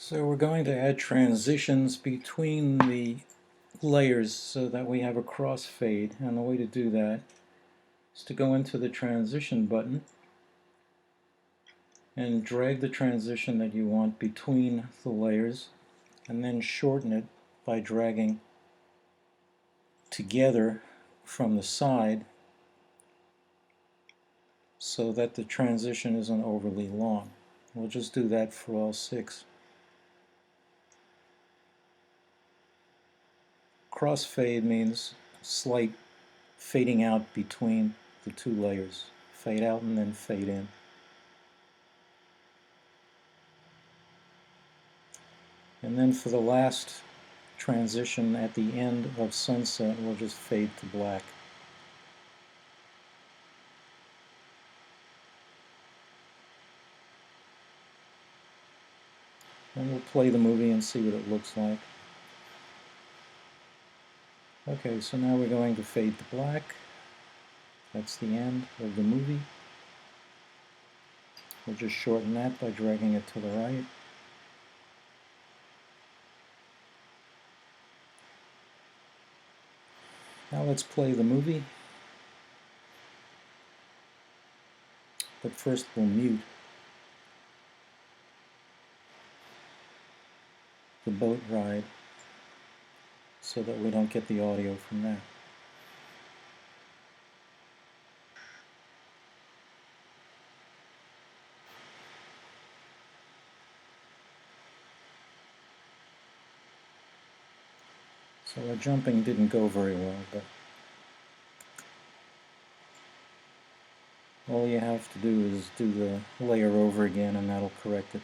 So we're going to add transitions between the layers so that we have a crossfade, and the way to do that is to go into the transition button and drag the transition that you want between the layers, and then shorten it by dragging together from the side so that the transition isn't overly long. We'll just do that for all 6. Crossfade means slight fading out between the 2 layers. Fade out and then fade in. And then for the last transition at the end of sunset, we'll just fade to black. And we'll play the movie and see what it looks like. Okay, so now we're going to fade to black. That's the end of the movie. We'll just shorten that by dragging it to the right. Now let's play the movie. But first we'll mute the boat ride so that we don't get the audio from that. So our jumping didn't go very well, but all you have to do is do the layer over again and that'll correct it.